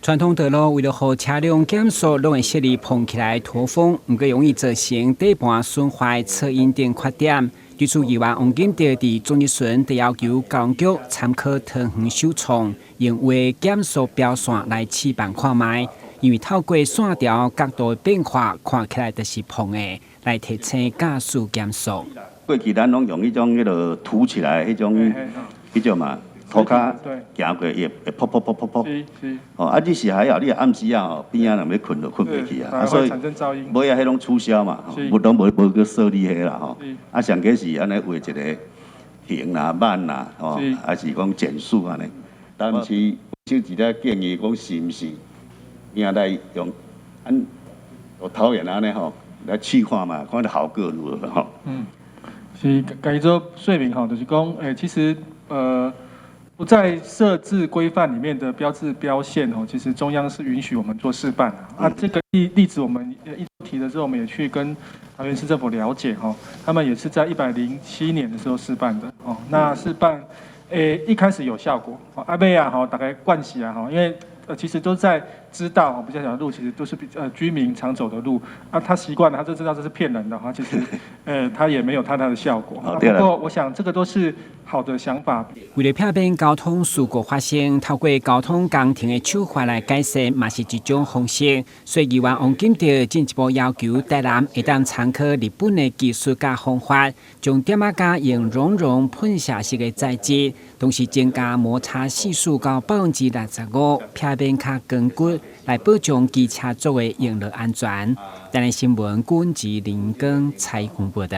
传统道路为了让车辆减速，拢会设立碰起来拖风，不过容易造成底盘损坏、侧影等缺点。对此，议员王金德伫总日巡就要求交通局参考桃园首创，用为减速标线来试办看卖，因为透过线条角度变化，看起来就是碰的，来提醒驾驶减速。过去咱拢用迄种凸起来迄种嘛。涂骹行过也噗噗噗噗噗，哦，啊，你是还好，你暗时啊边啊若要困就困袂去啊，所以产生噪音。尾啊，迄种促销嘛，无去设立迄啦吼，啊，上计是安尼画一个行啦、慢啦，吼，还是讲减速安尼。但是就一个建议，讲是毋是，应来用桃园安尼吼来试看嘛，看效果如何吼。是该做说明吼，就是讲，其实不在设置规范里面的标志标线哦，其实中央是允许我们做示范啊。这个例子我们一提了之后，我们也去跟桃园市政府了解哈，他们也是在107年的时候示范的哦。那示范，一开始有效果，阿贝啊哈，大概惯习啊哈，因为其实都在知道比较小的路，其实都是居民常走的路啊，他习惯了，他就知道这是骗人的哈。其实他也没有它的效果。不过我想这个都是好的想法。为了避免交通事故发生，透过交通工程的手法来解释，嘛是一种方式。所以议员王金德进一步要求台南会当参考日本的技术甲方法，将点仔架用熔喷射式的材质，同时增加摩擦系数到65%，避免较坚固，来保障机车族的用路安全。台南新闻，军事林根采访报道。